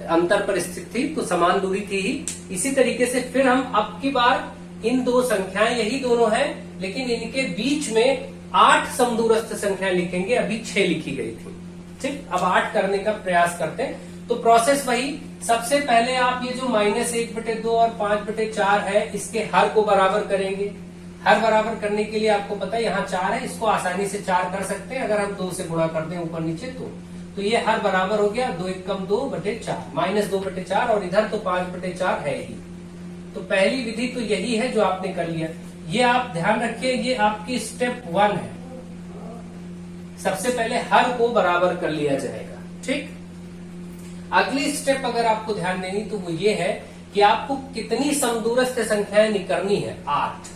अंतर पर स्थित थी, तो समान दूरी थी ही। इसी तरीके से फिर हम अब की बार इन दो संख्याएं यही दोनों हैं, लेकिन इनके बीच में 8 समदूरस्थ संख्याएं लिखेंगे, अभी 6 लिखी गई थी। ठीक, अब 8 करने का प्रयास करते हैं। तो प्रोसेस वही, सबसे पहले आप ये जो -1/2 और 5/4 है, इसके हर को बराबर करेंगे। हर बराबर करने के लिए आपको पता है यहाँ 4 है, इसको आसानी से 4 कर सकते हैं अगर हम 2 से गुणा कर दें ऊपर नीचे तो ये हर बराबर हो गया 2 एकम 2/4, -2/4, और इधर तो 5/4 है ही। तो पहली विधि तो यही है जो आपने कर लिया। ये आप ध्यान रखिए, ये आपकी स्टेप 1 है। सबसे पहले हर को बराबर कर लिया जाएगा। ठीक, अगली स्टेप अगर आपको ध्यान देनी तो वो ये है कि आपको कितनी समदूरस्थ संख्याएं निकलनी है, 8।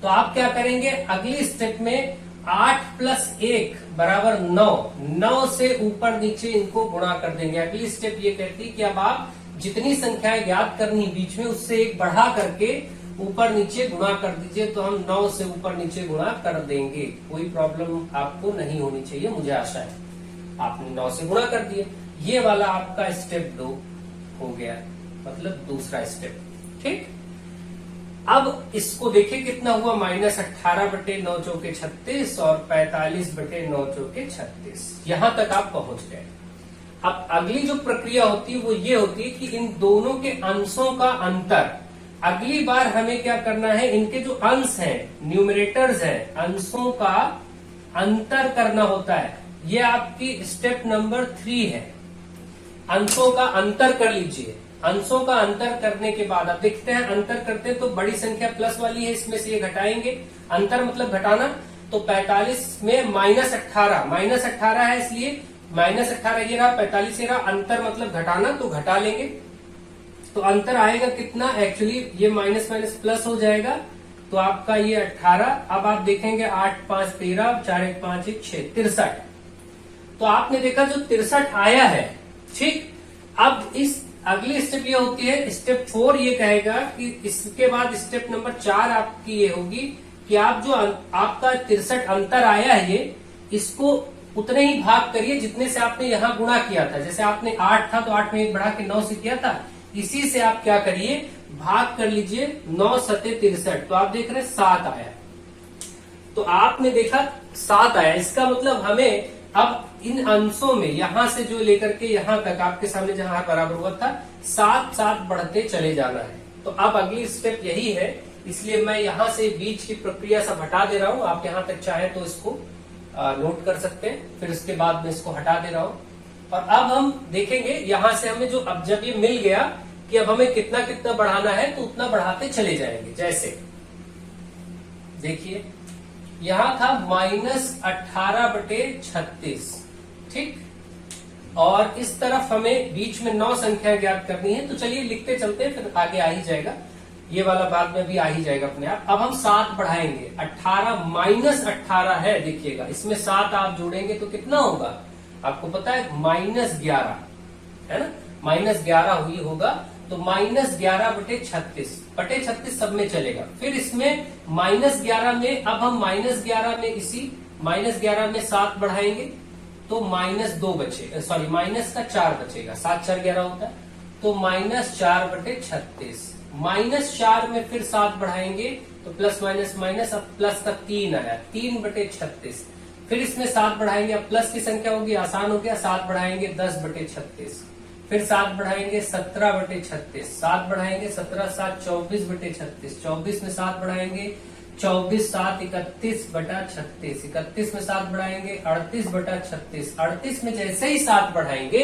तो आप क्या करेंगे, अगली स्टेप में 8 + 1 = 9, 9 से ऊपर नीचे इनको गुणा कर देंगे। अगली स्टेप ये कहती है कि अब आप जितनी संख्याएं ज्ञात करनी बीच में, उससे एक बढ़ा करके ऊपर नीचे गुणा कर दीजिए। तो हम 9 से ऊपर नीचे गुणा कर देंगे, कोई प्रॉब्लम आपको नहीं होनी चाहिए, मुझे आशा है। आपने 9 से गुणा कर दिए, ये वाला आपका स्टेप 2 हो गया, मतलब दूसरा स्टेप। ठीक, अब इसको देखिए कितना हुआ, -18/9 चौके 36 और 45/9 चौके 36। यहां तक आप पहुंच गए। अब अगली जो प्रक्रिया होती है वो ये होती है कि इन दोनों के अंशों का अंतर, अगली बार हमें क्या करना है, इनके जो अंश हैं, न्यूमरेटर्स हैं, अंशों का अंतर करना होता है। ये आपकी स्टेप नंबर 3 है। अंशों का अंतर कर लीजिए। अंशों का अंतर करने के बाद अब देखते हैं, अंतर करते हैं तो बड़ी संख्या प्लस वाली है, इसमें से ये घटाएंगे। अंतर मतलब घटाना, तो 45 में -18 है, इसलिए -18 ये रहा, 45 ये रहा। अंतर मतलब घटाना, तो घटा लेंगे। तो अंतर आएगा कितना, एक्चुअली ये माइनस माइनस प्लस हो जाएगा, तो आपका ये 18। अब आप देखेंगे 8 5 13, 4 1 5 1 6 63। तो आपने देखा जो 63 आया है। ठीक, अब इस अगली स्टेप ये होती है, स्टेप 4 ये कहेगा कि इसके बाद स्टेप नंबर 4 आपकी ये होगी कि आप जो आपका 63 अंतर आया है, ये इसको उतने ही भाग करिए जितने से आपने यहाँ गुणा किया था। जैसे आपने 8 था तो 8 में 1 बढ़ा के 9 से किया था, इसी से आप क्या करिए, भाग कर लीजिए 9 7 63। तो आप देख रहे हैं 7 आया। तो आपने देखा 7 आया, इसका मतलब हमें अब इन अंशों में यहां से जो लेकर के यहां तक आपके सामने जहां बराबर हुआ था, 7 बढ़ते चले जाना है। तो अब अगली स्टेप यही है, इसलिए मैं यहां से बीच की प्रक्रिया सब हटा दे रहा हूं। आप यहां तक चाहे तो इसको नोट कर सकते हैं, फिर इसके बाद मैं इसको हटा दे रहा हूं। और अब हम देखेंगे यहां से हमें जो, अब जब ये मिल गया कि अब हमें कितना कितना बढ़ाना है, तो उतना बढ़ाते चले जाएंगे। जैसे देखिए यहां था -18/36। ठीक, और इस तरफ हमें बीच में 9 संख्या ज्ञात करनी है। तो चलिए लिखते चलते हैं, फिर आगे आ ही जाएगा, ये वाला बाद में भी आ ही जाएगा अपने आप। अब हम 7 बढ़ाएंगे, 18 -18 है, देखिएगा इसमें 7 आप जोड़ेंगे तो कितना होगा, आपको पता है -11 है ना, -11 हुई होगा। तो -11/36 सब में चलेगा। फिर इसमें -11 में, अब हम -11 में इसी -11 में 7 बढ़ाएंगे तो -2 बचेगा, सॉरी माइनस का 4 बचेगा, 7 4 11 होता है, तो -4/36। -4 में फिर 7 बढ़ाएंगे तो प्लस माइनस माइनस, अब प्लस का 3 आया, 3/36। फिर इसमें 7 बढ़ाएंगे, अब प्लस की संख्या होगी, आसान हो गया, 7 बढ़ाएंगे 10/36। फिर 7 बढ़ाएंगे 17/36, 7 बढ़ाएंगे 17 7 24/36, 24 में 7 बढ़ाएंगे 24 7 31/36, 31 में 7 बढ़ाएंगे 38/36, 38 में जैसे ही 7 बढ़ाएंगे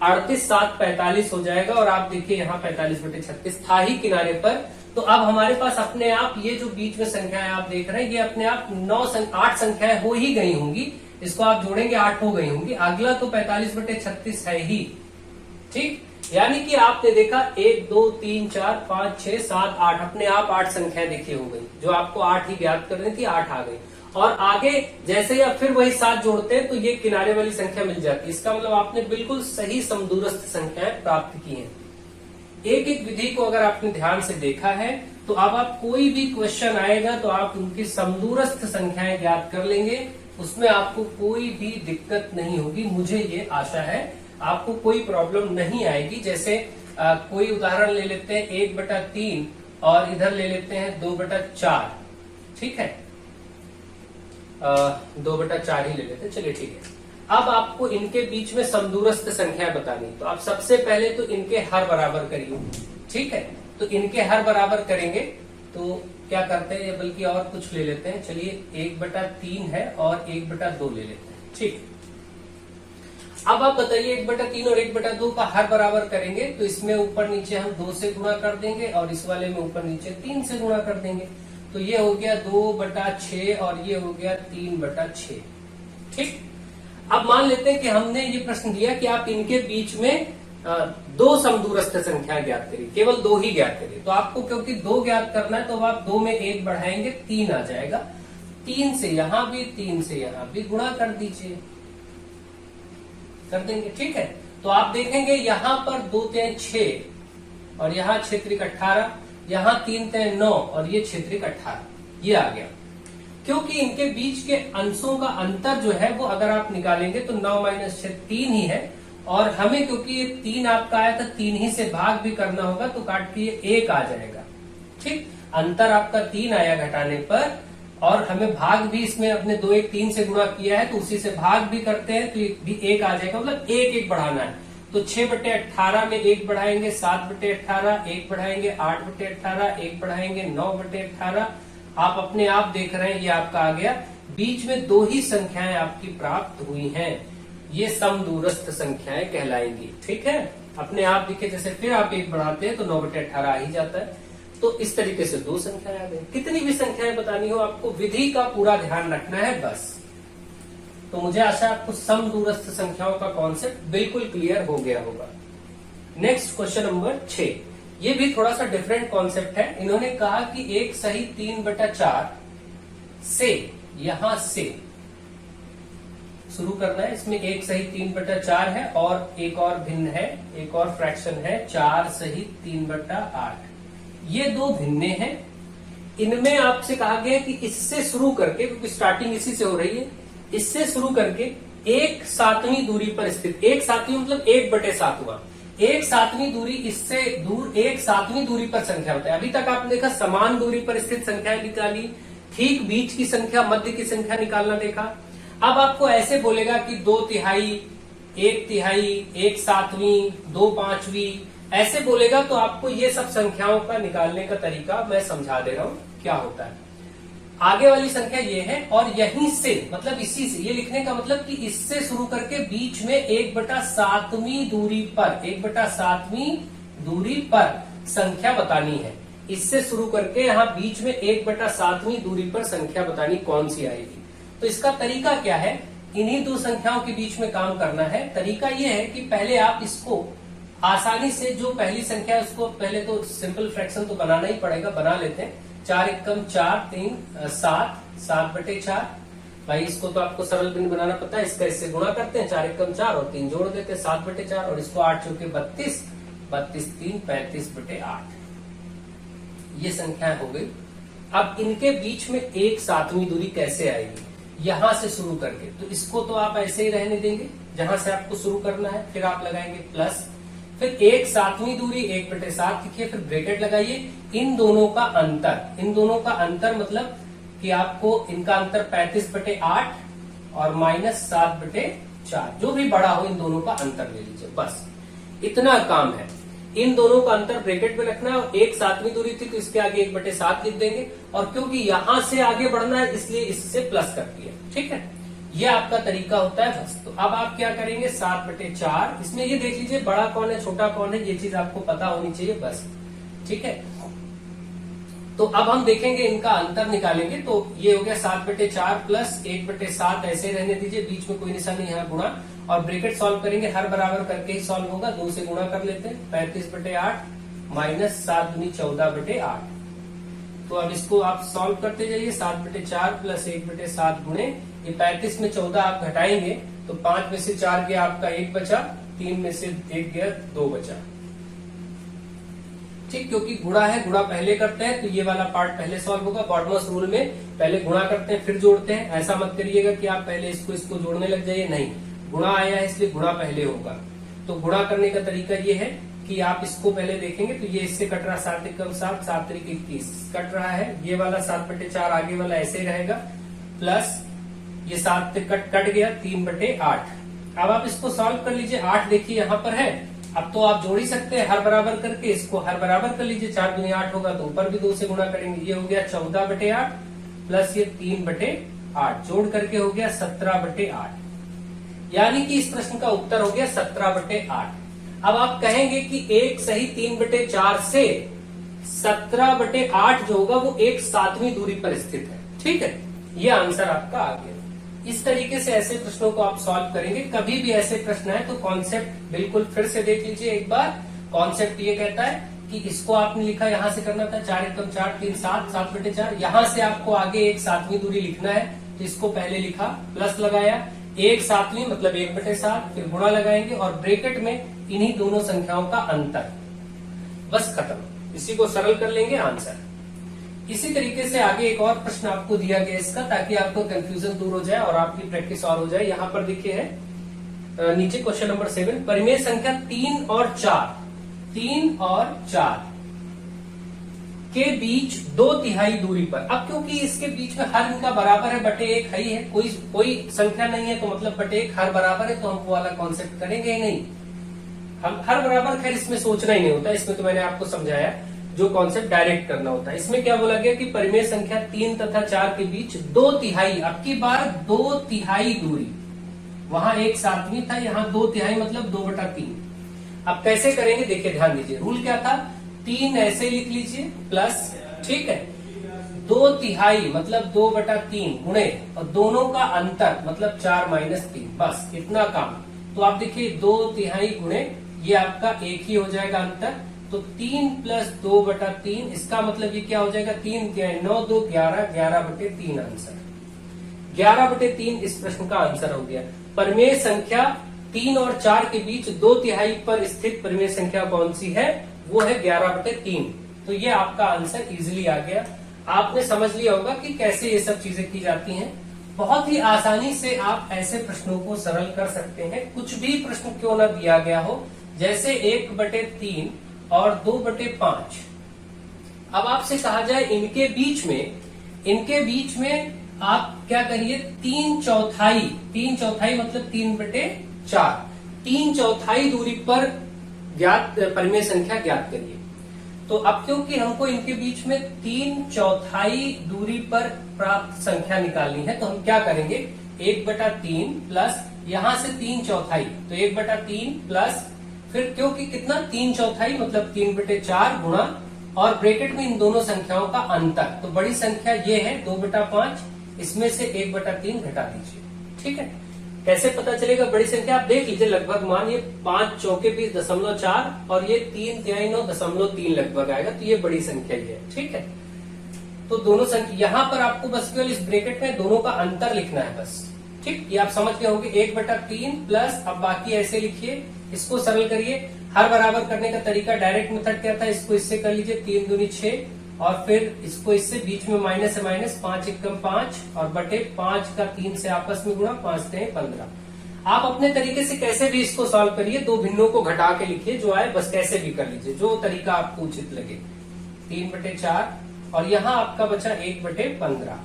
38 7 45 हो जाएगा। और आप देखिए यहाँ 45/36 था ही किनारे पर, तो अब हमारे पास अपने आप ये जो बीच में संख्याएं आप देख रहे हैं ये अपने आप 8 संख्याएं हो ही गई होंगी। इसको आप जोड़ेंगे 8 हो गई होंगी। अगला तो 45/36 है ही, ठीक। यानी कि आपने देखा 1 2 3 4 5 6 7 8 अपने आप 8 संख्याएं देखिए हो गई। जो आपको 8 ही ज्ञात करनी थी 8 आ गई। और आगे जैसे ही आप फिर वही 7 जोड़ते हैं तो ये किनारे वाली संख्या मिल जाती है। इसका मतलब आपने बिल्कुल सही समदूरस्थ संख्याएं प्राप्त की हैं। एक एक विधि को अगर आपने ध्यान से देखा है तो अब आप कोई भी क्वेश्चन आएगा तो आप उनकी समदूरस्थ संख्याएं ज्ञात कर लेंगे, उसमें आपको कोई भी दिक्कत नहीं होगी। मुझे ये आशा है आपको कोई प्रॉब्लम नहीं आएगी। जैसे कोई उदाहरण ले लेते हैं 1/3 और इधर ले लेते हैं 2/4, ठीक है। 2/4 ही ले लेते हैं, चलिए ठीक है। अब आपको इनके बीच में समदूरस्थ संख्या बतानी, तो आप सबसे पहले तो इनके हर बराबर करिए, ठीक है। तो इनके हर बराबर करेंगे तो क्या करते हैं, बल्कि और कुछ ले लेते हैं। चलिए 1/3 है और 1/2 ले लेते हैं, ठीक। अब आप बताइए 1/3 और 1/2 का हर बराबर करेंगे तो इसमें ऊपर नीचे हम 2 से गुणा कर देंगे और इस वाले में ऊपर नीचे 3 से गुणा कर देंगे। तो ये हो गया 2/6 और ये हो गया 3/6, ठीक। अब मान लेते हैं कि हमने ये प्रश्न दिया कि आप इनके बीच में 2 समदूरस्थ संख्या ज्ञात करिए, केवल 2 ही ज्ञात करिए। तो आपको क्योंकि 2 ज्ञात करना है तो आप 2 में 1 बढ़ाएंगे 3 आ जाएगा। 3 से यहां भी 3 से यहां भी गुणा कर दीजिए, कर देंगे, ठीक है। तो आप देखेंगे यहां पर 2 3 6 और यहाँ 6 3 18, यहाँ 3 3 9 और ये 6 3 18, ये आ गया। क्योंकि इनके बीच के अंशों का अंतर जो है वो अगर आप निकालेंगे तो 9 - 6 3 ही है। और हमें क्योंकि ये 3 आपका आया था 3 ही से भाग भी करना होगा तो काट के ये 1 आ जाएगा, ठीक। अंतर आपका 3 आया घटाने पर और हमें भाग भी इसमें अपने 2 1 3 से गुणा किया है तो उसी से भाग भी करते हैं तो भी 1 आ जाएगा। मतलब 1 1 बढ़ाना है तो 6/18 में 1 बढ़ाएंगे, 7/18 1 बढ़ाएंगे, 8/18 1 बढ़ाएंगे, 9/18। आप अपने आप देख रहे हैं ये आपका आ गया। बीच में 2 ही संख्याएं आपकी प्राप्त हुई हैं, ये समदूरस्थ संख्याएं कहलाएंगी, ठीक है। अपने आप दिखे जैसे फिर आप 1 बढ़ाते हैं तो 9/18 आ ही जाता है। तो इस तरीके से 2 संख्याएं आ गई। कितनी भी संख्याएं बतानी हो आपको विधि का पूरा ध्यान रखना है बस। तो मुझे आशा आपको समदूरस्थ संख्याओं का कॉन्सेप्ट बिल्कुल क्लियर हो गया होगा। नेक्स्ट क्वेश्चन नंबर 6, ये भी थोड़ा सा डिफरेंट कॉन्सेप्ट है। इन्होंने कहा कि 1 सही 3/4 से यहां से शुरू करना है। इसमें 1 सही 3/4 है और एक और भिन्न है, एक और फ्रैक्शन है 4 सही 3/8। ये 2 भिन्ने हैं। इनमें आपसे कहा गया कि इससे शुरू करके, क्योंकि स्टार्टिंग इसी से हो रही है, इससे शुरू करके 1/7 दूरी पर स्थित, 1/7 मतलब 1/7 हुआ, 1/7 दूरी इससे दूर 1/7 दूरी पर संख्या होता है। अभी तक आपने देखा समान दूरी पर स्थित संख्या निकाली, ठीक बीच की संख्या, मध्य की संख्या निकालना देखा। अब आपको ऐसे बोलेगा कि 2/3, 1/3, 1/7, 2/5, ऐसे बोलेगा तो आपको ये सब संख्याओं का निकालने का तरीका मैं समझा दे रहा हूं क्या होता है। आगे वाली संख्या ये है और यहीं से मतलब इसी से, ये लिखने का मतलब कि इससे शुरू करके बीच में 1/7 दूरी पर, 1/7 दूरी पर संख्या बतानी है। इससे शुरू करके यहाँ बीच में 1/7 दूरी पर संख्या बतानी कौन सी आएगी। तो इसका तरीका क्या है, इन्हीं 2 संख्याओं के बीच में काम करना है। तरीका ये है कि पहले आप इसको आसानी से, जो पहली संख्या है उसको पहले तो सिंपल फ्रैक्शन तो बनाना ही पड़ेगा, बना लेते हैं। 4 एकम 4, 3 7, 7/4। भाई इसको तो आपको सरल भिन्न बनाना पता है, इसका इससे गुणा करते हैं, 4 एकम 4 और 3 जोड़ देते हैं 7/4 और इसको 8 चौके 32, 32 3 35/8। ये संख्या हो गई। अब इनके बीच में 1/7 दूरी कैसे आएगी, यहां से शुरू करके। तो इसको तो आप ऐसे ही रहने देंगे जहां से आपको शुरू करना है, फिर आप लगाएंगे प्लस, फिर 1/7 दूरी 1/7 लिखिए, फिर ब्रैकेट लगाइए। इन दोनों का अंतर, इन दोनों का अंतर मतलब कि आपको इनका अंतर 35/8 और -7/4, जो भी बड़ा हो इन दोनों का अंतर ले लीजिए, बस इतना काम है। इन दोनों का अंतर ब्रैकेट में रखना है। 1/7 दूरी थी तो इसके आगे 1/7 लिख देंगे और क्योंकि यहां से आगे बढ़ना है इसलिए इससे प्लस कर दिया, ठीक है। ये आपका तरीका होता है बस। तो अब आप क्या करेंगे, 7/4, इसमें ये देख लीजिए बड़ा कौन है छोटा कौन है, ये चीज आपको पता होनी चाहिए बस, ठीक है। तो अब हम देखेंगे इनका अंतर निकालेंगे। तो ये हो गया 7/4 प्लस 1/7, ऐसे रहने दीजिए, बीच में कोई निशान नहीं, यहाँ गुणा, और ब्रैकेट सॉल्व करेंगे, हर बराबर करके ही सॉल्व होगा, 2 से गुणा कर लेते हैं, 35/8 माइनस 7 दूनी 14/8। तो अब इसको आप सॉल्व करते जाइए, 7/4 प्लस 1/7 गुणे, ये 35 में 14 आप घटाएंगे तो 5 में से 4 गया आपका 1 बचा, 3 में से 1 गया 2 बचा। ठीक, क्योंकि गुणा है, गुणा पहले करते हैं तो ये वाला पार्ट पहले सॉल्व होगा। बॉडमोस्ट रूल में पहले गुणा करते हैं फिर जोड़ते हैं, ऐसा मत करिएगा कि आप पहले इसको जोड़ने लग जाइए, नहीं, गुणा आया है इसलिए गुणा पहले होगा। तो गुणा करने का तरीका ये है कि आप इसको पहले देखेंगे तो ये इससे कट रहा, 7 एकम 7, 7 त्रिक 21 कट रहा है, ये वाला 7/4 आगे वाला ऐसे ही रहेगा, प्लस ये 7 कट गया 3/8। अब आप इसको सॉल्व कर लीजिए, 8 देखिए यहाँ पर है, अब तो आप जोड़ ही सकते हैं हर बराबर करके, इसको हर बराबर कर लीजिए, 4 दूनी 8 होगा तो ऊपर भी 2 से गुणा करेंगे, ये हो गया 14/8 प्लस ये 3/8, जोड़ करके हो गया 17/8, यानी कि इस प्रश्न का उत्तर हो गया 17/8। अब आप कहेंगे कि एक सही 3/4 से 17/8 जो होगा वो 1/7 दूरी पर स्थित है। ठीक है, ये आंसर आपका आ गया। इस तरीके से ऐसे प्रश्नों को आप सॉल्व करेंगे। कभी भी ऐसे प्रश्न है तो कॉन्सेप्ट बिल्कुल फिर से देख लीजिए एक बार। कॉन्सेप्ट ये कहता है कि इसको आपने लिखा, यहां से करना था 4 एकम 4 3 7, 7/4, यहां से आपको आगे 1/7 दूरी लिखना है, तो इसको पहले लिखा, प्लस लगाया, 1/7 मतलब 1/7, फिर गुणा लगाएंगे और ब्रैकेट में इन्हीं दोनों संख्याओं का अंतर, बस खत्म। इसी को सरल कर लेंगे, आंसर। इसी तरीके से आगे एक और प्रश्न आपको दिया गया इसका, ताकि आपको कंफ्यूजन दूर हो जाए और आपकी प्रैक्टिस और हो जाए। यहाँ पर देखिए है नीचे क्वेश्चन नंबर 7, परिमेय संख्या 3 और 4 के बीच 2/3 दूरी पर। अब क्योंकि इसके बीच में हर इनका बराबर है, बटे 1 है ही है, कोई संख्या नहीं है, तो मतलब बटे 1 हर बराबर है, तो हम वो वाला कॉन्सेप्ट करेंगे ही नहीं। हम हर बराबर, खैर इसमें सोचना ही नहीं होता, इसमें तो मैंने आपको समझाया जो कॉन्सेप्ट डायरेक्ट करना होता है। इसमें क्या बोला गया कि परिमेय संख्या 3 तथा 4 के बीच 2/3, अब की बार 2/3 दूरी, वहां 1/7 था, यहाँ 2/3 मतलब 2/3। अब कैसे करेंगे देखिए, ध्यान दीजिए, रूल क्या था, 3 ऐसे लिख लीजिए प्लस, ठीक है, 2/3 मतलब 2/3 गुणे, और दोनों का अंतर मतलब 4 - 3, बस इतना काम। तो आप देखिए 2/3 गुणे, ये आपका 1 ही हो जाएगा अंतर, तो 3 प्लस 2/3, इसका मतलब ये क्या हो जाएगा, 3 × 9 = 2, 11, 11/3 आंसर। 11/3 इस प्रश्न का आंसर हो गया। परिमेय संख्या 3 और 4 के बीच 2/3 पर स्थित परिमेय संख्या कौन सी है, वो है 11/3। तो ये आपका आंसर इजिली आ गया। आपने समझ लिया होगा कि कैसे ये सब चीजें की जाती हैं। बहुत ही आसानी से आप ऐसे प्रश्नों को सरल कर सकते हैं, कुछ भी प्रश्न क्यों ना दिया गया हो, जैसे 1/3 और 2/5। अब आपसे कहा जाए इनके बीच में आप क्या करिए, 3/4 मतलब 3/4, 3/4 दूरी पर ज्ञात परिमेय संख्या ज्ञात करिए। तो अब क्योंकि हमको इनके बीच में 3/4 दूरी पर प्राप्त संख्या निकालनी है, तो हम क्या करेंगे, 1/3 प्लस यहां से 3/4, तो 1/3 प्लस फिर क्योंकि कितना 3/4 मतलब 3/4 गुणा, और ब्रैकेट में इन दोनों संख्याओं का अंतर, तो बड़ी संख्या ये है 2/5, इसमें से 1/3 घटा दीजिए। ठीक है, कैसे पता चलेगा बड़ी संख्या, आप देख लीजिए, लगभग मान ये 5 चौके 20.4 और ये 3 × 9.3 लगभग आएगा, तो ये बड़ी संख्या ही है। ठीक है, तो दोनों संख्या यहाँ पर आपको बस केवल इस ब्रैकेट में दोनों का अंतर लिखना है बस। ठीक, ये आप समझ गए होंगे, 1/3 प्लस, अब बाकी ऐसे लिखिए, इसको सरल करिए। हर बराबर करने का तरीका डायरेक्ट मेथड क्या था, इसको इससे कर लीजिए, 3 दूनी 6, और फिर इसको इससे, बीच में माइनस है माइनस, 5 एकम 5 और बटे 5 का 3 से आपस में गुणा, 5 × 15। आप अपने तरीके से कैसे भी इसको सॉल्व करिए, दो भिन्नों को घटा के लिखिए, जो आए बस कैसे भी कर लीजिए, जो तरीका आपको उचित लगे। 3/4 और यहाँ आपका बचा 1/15।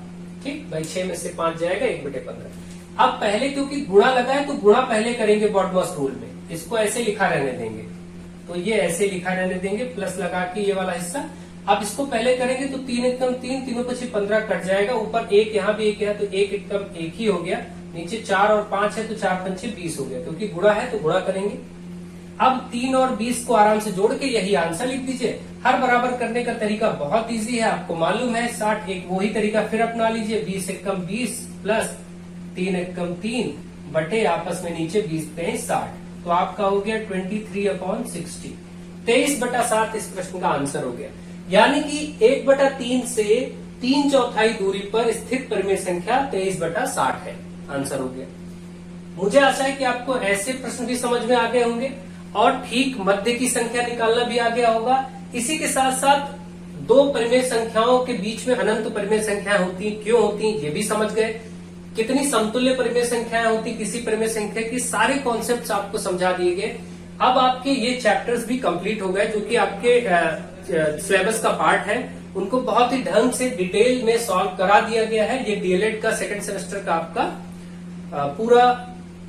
ठीक भाई, 6 में से 5 जाएगा, 1/15। अब पहले क्योंकि गुणा लगा है तो गुणा पहले करेंगे बॉडमोस्ट रूल में, इसको ऐसे लिखा रहने देंगे, तो ये ऐसे लिखा रहने देंगे, प्लस लगा के ये वाला हिस्सा। अब इसको पहले करेंगे तो 3 एकम 3, तीनों पीछे 15 कट जाएगा, ऊपर 1 यहाँ भी 1 है तो 1 एकम 1 ही हो गया, नीचे 4 और 5 है तो 4 × 5 = 20 हो गया, क्योंकि गुणा है तो गुणा करेंगे। अब 3 और 20 को आराम से जोड़ के यही आंसर लिख दीजिए। हर बराबर करने का तरीका बहुत इजी है, आपको मालूम है। 60 एक वही तरीका फिर अपना लीजिए, 20 एकम 20 प्लस 3 एकम 3 बटे आपस में नीचे 20 23 60, तो आपका हो गया 23/60। 23/7 इस प्रश्न का आंसर हो गया। यानी कि 1/3 से 3/4 दूरी पर स्थित परिमेय संख्या 23/60 है। आंसर हो गया। मुझे आशा है कि आपको ऐसे प्रश्न भी समझ में आ गए होंगे और ठीक मध्य की संख्या निकालना भी आ गया होगा। इसी के साथ साथ दो परिमेय संख्याओं के बीच में अनंत परिमेय संख्याएं होती क्यों होती ये भी समझ गए। कितनी समतुल्य परिमेय संख्याएं होती किसी परिमेय संख्या की, सारे कॉन्सेप्ट्स आपको समझा दिए गए। अब आपके ये चैप्टर्स भी कंप्लीट हो गए जो कि आपके सिलेबस का पार्ट है, उनको बहुत ही ढंग से डिटेल में सॉल्व करा दिया गया है। ये डीएलएड का सेकंड सेमेस्टर का आपका पूरा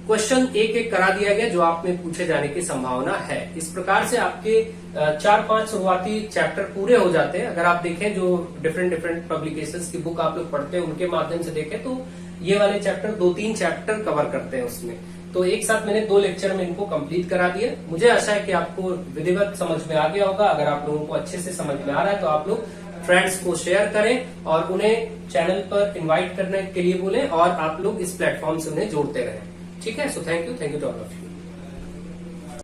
क्वेश्चन एक एक करा दिया गया जो आप में पूछे जाने की संभावना है। इस प्रकार से आपके 4-5 शुरुआती चैप्टर पूरे हो जाते हैं। अगर आप देखें जो डिफरेंट पब्लिकेशंस की बुक आप लोग पढ़ते हैं उनके माध्यम से देखें तो ये वाले चैप्टर 2-3 चैप्टर कवर करते हैं उसमें। तो एक साथ मैंने 2 लेक्चर में इनको कंप्लीट करा दिया। मुझे आशा है कि आपको विधिवत समझ में आ गया होगा। अगर आप लोगों को अच्छे से समझ में आ रहा है तो आप लोग फ्रेंड्स को शेयर करें और उन्हें चैनल पर इनवाइट करने के लिए बोलें और आप लोग इस प्लेटफॉर्म से उन्हें जोड़ते रहें। ठीक है, so thank you to all of you.